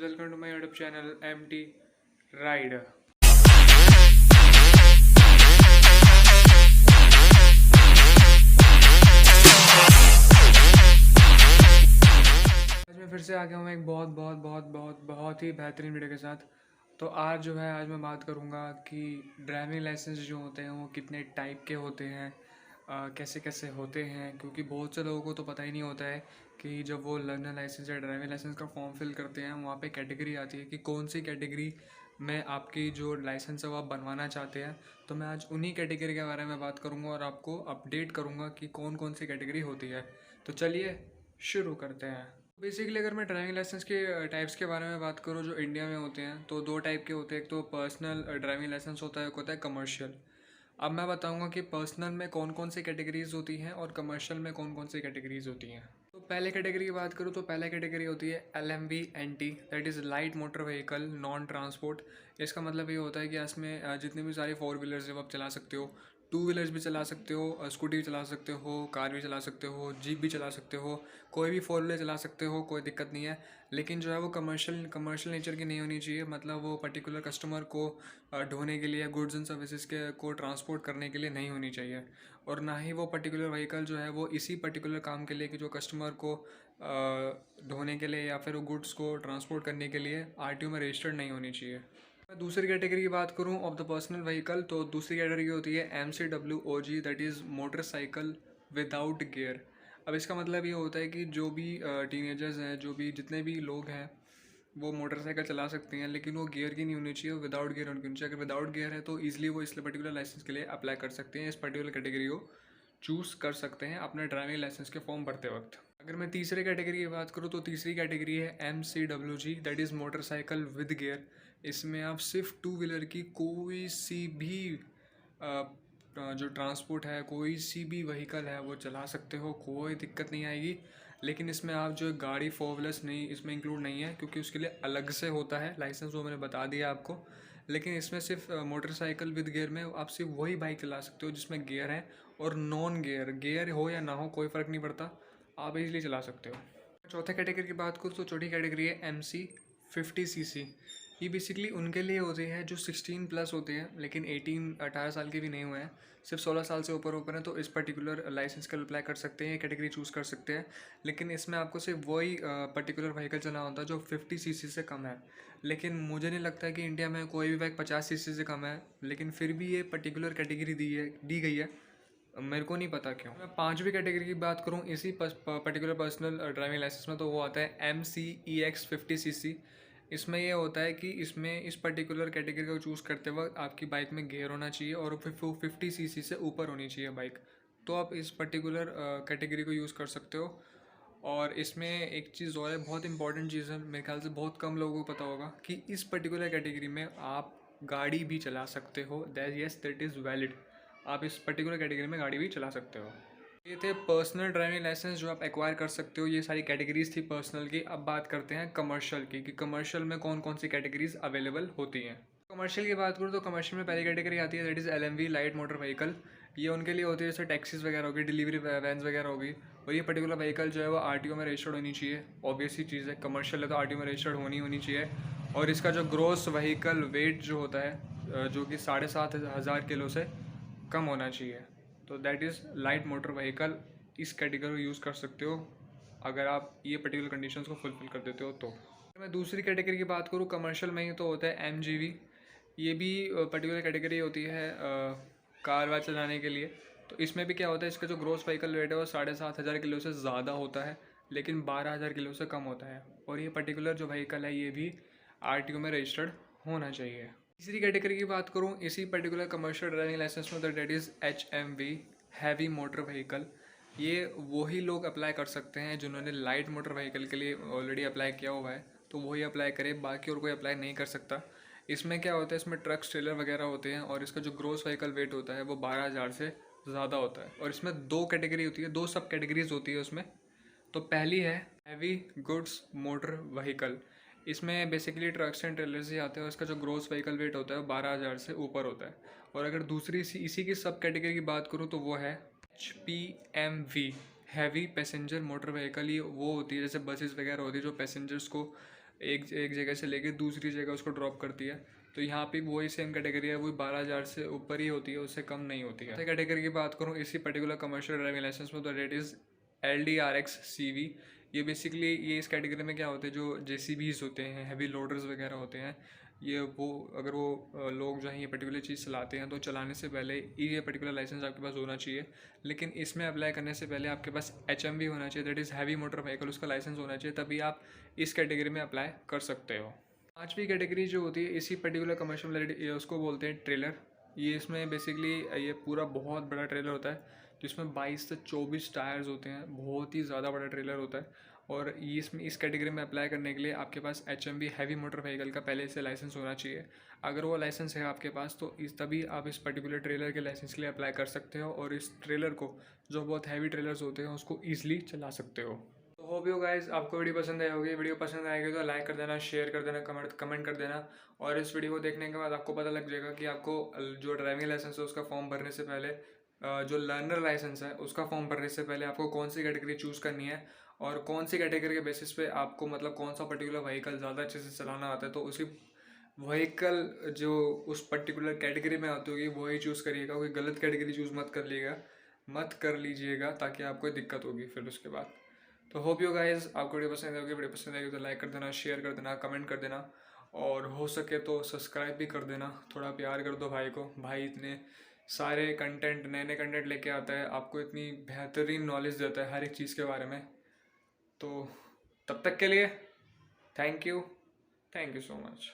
welcome to my YouTube channel MT Rider। आज मैं फिर से आ गया हूँ एक बहुत ही बेहतरीन वीडियो के साथ। तो आज आज मैं बात करूँगा कि ड्राइविंग लाइसेंस जो होते हैं वो कितने टाइप के होते हैं, कैसे कैसे होते हैं, क्योंकि बहुत से लोगों को तो पता ही नहीं होता है कि जब वो लर्नर लाइसेंस या ड्राइविंग लाइसेंस का फॉर्म फिल करते हैं वहाँ पे कैटेगरी आती है कि कौन सी कैटेगरी में आपकी जो लाइसेंस है वो आप बनवाना चाहते हैं। तो मैं आज उन्हीं कैटेगरी के बारे में बात करूँगा और आपको अपडेट करूँगा कि कौन कौन सी कैटेगरी होती है। तो चलिए शुरू करते हैं। बेसिकली अगर मैं ड्राइविंग लाइसेंस के टाइप्स के बारे में बात करूँ जो इंडिया में होते हैं तो दो टाइप के होते हैं। एक तो पर्सनल ड्राइविंग लाइसेंस होता है, एक होता है कमर्शियल। अब मैं बताऊंगा कि पर्सनल में कौन कौन सी कैटेगरीज होती हैं और कमर्शियल में कौन कौन सी कैटेगरीज होती हैं। तो पहले कैटेगरी की बात करूँ तो पहला कैटेगरी होती है LMV-NT, that is light motor vehicle non transport. इसका मतलब ये होता है कि इसमें जितनी भी सारी फोर व्हीलर्स जब आप चला सकते हो, टू व्हीलर्स भी चला सकते हो, स्कूटी भी चला सकते हो, कार भी चला सकते हो, जीप भी चला सकते हो, कोई भी फोर व्हीलर चला सकते हो, कोई दिक्कत नहीं है। लेकिन जो है वो कमर्शियल नेचर की नहीं होनी चाहिए। मतलब वो पर्टिकुलर कस्टमर को ढोने के लिए, गुड्स एंड सर्विसेज के को ट्रांसपोर्ट करने के लिए नहीं होनी चाहिए। और ना ही वो पर्टिकुलर व्हीकल जो है वो इसी पर्टिकुलर काम के लिए कि जो कस्टमर को ढोने के लिए या फिर वो गुड्स को ट्रांसपोर्ट करने के लिए RTO में रजिस्टर्ड नहीं होनी चाहिए। मैं दूसरी कैटेगरी की बात करूं ऑफ द पर्सनल व्हीकल, तो दूसरी कैटेगरी होती है MCWOG, that is motorcycle without gear. अब इसका मतलब ये होता है कि जो भी टीनेजर्स हैं, जो भी जितने भी लोग हैं वो मोटरसाइकिल चला सकते हैं, लेकिन वो गियर की नहीं होनी चाहिए, वो विदाउट गियर होनी चाहिए। अगर विदाउट गियर है तो ईजिली वो इस पर्टिकुलर लाइसेंस के लिए अप्लाई कर सकते हैं, इस पर्टिकुलर कैटेगरी को चूज़ कर सकते हैं अपने ड्राइविंग लाइसेंस के फॉर्म भरते वक्त। अगर मैं तीसरे कैटेगरी की बात करूँ तो तीसरी कैटेगरी है MCWG, that is motorcycle with gear. इसमें आप सिर्फ टू व्हीलर की कोई सी भी जो ट्रांसपोर्ट है, कोई सी भी व्हीकल है वो चला सकते हो, कोई दिक्कत नहीं आएगी। लेकिन इसमें आप जो गाड़ी फोर व्हीलर्स नहीं इसमें इंक्लूड नहीं है, क्योंकि उसके लिए अलग से होता है लाइसेंस, वो मैंने बता दिया आपको। लेकिन इसमें सिर्फ मोटरसाइकिल विद गियर में आप सिर्फ वही बाइक चला सकते हो जिसमें गियर है, और नॉन गियर हो या ना हो कोई फ़र्क नहीं पड़ता, आप इजीली चला सकते हो। चौथे कैटेगरी की बात करूँ तो चौथी कैटेगरी है MC50cc। ये बेसिकली उनके लिए होती है जो 16 प्लस होते हैं, लेकिन 18 साल के भी नहीं हुए हैं, सिर्फ 16 साल से ऊपर हैं, तो इस पर्टिकुलर लाइसेंस का अप्लाई कर सकते हैं, ये कैटेगरी चूज़ कर सकते हैं। लेकिन इसमें आपको सिर्फ वही पर्टिकुलर व्हीकल चलाना होता है जो 50cc से कम है। लेकिन मुझे नहीं लगता कि इंडिया में कोई भी बाइक 50cc से कम है, लेकिन फिर भी ये पर्टिकुलर कैटेगरी दी गई है, मेरे को नहीं पता क्यों। मैं पांचवी कैटेगरी की बात करूँ इसी पर्टिकुलर पर्सनल ड्राइविंग लाइसेंस में, तो वो आता है MCEX50cc। इसमें यह होता है कि इसमें इस पर्टिकुलर कैटेगरी को चूज़ करते वक्त आपकी बाइक में गियर होना चाहिए और 50cc से ऊपर होनी चाहिए बाइक, तो आप इस पर्टिकुलर कैटेगरी को यूज़ कर सकते हो। और इसमें एक चीज़ और है, बहुत इंपॉर्टेंट चीज़ है, मेरे ख्याल से बहुत कम लोगों को पता होगा कि इस पर्टिकुलर कैटेगरी में आप गाड़ी भी चला सकते हो। दैट इज़ वैलिड, आप इस पर्टिकुलर कैटेगरी में गाड़ी भी चला सकते हो। ये थे पर्सनल ड्राइविंग लाइसेंस जो आप एक्वायर कर सकते हो, ये सारी कैटेगरीज थी पर्सनल की। अब बात करते हैं कमर्शियल की कि कमर्शियल में कौन कौन सी कैटेगरीज अवेलेबल होती हैं। कमर्शियल की बात करूँ तो कमर्शियल में पहली कैटेगरी आती है that is LMV light motor vehicle. ये उनके लिए होती है जैसे टैक्सीज वगैरह होगी, डिलीवरी वैन्स वगैरह होगी, और ये पर्टिकुलर व्हीकल जो है वो RTO में रजिस्टर्ड होनी चाहिए। ऑब्वियस ही चीज़ है, कमर्शियल है तो RTO में रजिस्टर्ड होनी चाहिए। और इसका जो ग्रॉस व्हीकल वेट जो होता है जो कि 7,500 किलो से कम होना चाहिए। तो that is light motor vehicle, इस कैटेगरी को यूज़ कर सकते हो अगर आप ये पर्टिकुलर कंडीशंस को फुलफिल कर देते हो। तो मैं दूसरी कैटेगरी की बात करूँ कमर्शियल में ही, तो होता है MGV। ये भी पर्टिकुलर कैटेगरी होती है कार वार चलाने के लिए। तो इसमें भी क्या होता है, इसका जो ग्रॉस व्हीकल वेट है वो 7,500 किलो से ज़्यादा होता है, लेकिन 12,000 किलो से कम होता है। और ये पर्टिकुलर जो व्हीकल है ये भी RTO में रजिस्टर्ड होना चाहिए। तीसरी कैटेगरी की बात करूँ इसी पर्टिकुलर कमर्शियल ड्राइविंग लाइसेंस में, तो that is HMV heavy motor vehicle. ये वही लोग अप्लाई कर सकते हैं जिन्होंने लाइट मोटर व्हीकल के लिए ऑलरेडी अप्लाई किया हुआ है, तो वही अप्लाई करे, बाकी और कोई अप्लाई नहीं कर सकता। इसमें क्या होता है, इसमें ट्रक ट्रेलर वगैरह होते हैं और इसका जो ग्रॉस व्हीकल वेट होता है वो 12,000 से ज़्यादा होता है। और इसमें दो कैटेगरी होती है, दो सब कैटेगरीज होती है उसमें। तो पहली है हैवी गुड्स मोटर व्हीकल। इसमें बेसिकली ट्रक्स एंड ट्रेलर्स ही आते हैं, और इसका जो ग्रॉस व्हीकल वेट होता है वो 12,000 से ऊपर होता है। और अगर दूसरी इसी की सब कैटेगरी की बात करूँ तो वो है HPMV heavy passenger motor vehicle. ये वो होती है जैसे बसेस वगैरह होती है जो पैसेंजर्स को एक एक जगह से लेके दूसरी जगह उसको ड्रॉप करती है। तो यहाँ पे वही सेम कैटेगरी है, वही 12,000 से ऊपर ही होती है, उससे कम नहीं होती है। कैटेगरी की बात करूँ इसी पर्टिकुलर कमर्शियल ड्राइविंग लाइसेंस में, तो रेट इज़ LDRX-CV। ये बेसिकली ये इस कैटेगरी में क्या होते हैं, जो JCBs होते हैं, हैवी लोडर्स वगैरह होते हैं, ये वो अगर वो लोग जो हैं ये पर्टिकुलर चीज़ चलाते हैं तो चलाने से पहले ये पर्टिकुलर लाइसेंस आपके पास होना चाहिए। लेकिन इसमें अप्लाई करने से पहले आपके पास HMV होना चाहिए, that is heavy motor vehicle, उसका लाइसेंस होना चाहिए, तभी आप इस कैटेगरी में अप्लाई कर सकते हो। पांचवी कैटेगरी जो होती है इसी पर्टिकुलर कमर्शियल उसको बोलते हैं ट्रेलर। ये इसमें बेसिकली ये पूरा बहुत बड़ा ट्रेलर होता है, जिसमें 22 से 24 टायर्स होते हैं, बहुत ही ज़्यादा बड़ा ट्रेलर होता है। और ये इसमें इस कैटेगरी में अप्लाई करने के लिए आपके पास HMV हैवी मोटर व्हीकल का पहले से लाइसेंस होना चाहिए। अगर वो लाइसेंस है आपके पास तो इस तभी आप इस पर्टिकुलर ट्रेलर के लाइसेंस के लिए अप्लाई कर सकते हो, और इस ट्रेलर को, जो बहुत हैवी ट्रेलर्स होते हैं, उसको ईजिली चला सकते हो। तो होप यू गाइस आपको वीडियो पसंद आई होगी। वीडियो पसंद आएगी तो लाइक कर देना, शेयर कर देना, कमेंट कर देना। और इस वीडियो को देखने के बाद आपको पता लग जाएगा कि आपको जो ड्राइविंग लाइसेंस है उसका फॉर्म भरने से पहले, जो लर्नर लाइसेंस है उसका फॉर्म भरने से पहले आपको कौन सी कैटेगरी चूज़ करनी है, और कौन सी कैटेगरी के बेसिस पे आपको मतलब कौन सा पर्टिकुलर व्हीकल ज़्यादा अच्छे से चलाना आता है, तो उसी व्हीकल जो उस पर्टिकुलर कैटेगरी में आती होगी वही चूज़ करिएगा। कोई गलत कैटेगरी चूज़ मत कर लीजिएगा, ताकि आपको दिक्कत होगी फिर उसके बाद। तो होप यू गाइज आपको वीडियो पसंद आएगी। वीडियो पसंद आएगी तो लाइक कर देना, शेयर कर देना, कमेंट कर देना, और हो सके तो सब्सक्राइब भी कर देना। थोड़ा प्यार कर दो भाई को। भाई इतने सारे कंटेंट, नए नए कंटेंट लेके आता है, आपको इतनी बेहतरीन नॉलेज देता है हर एक चीज़ के बारे में। तो तब तक के लिए थैंक यू सो मच।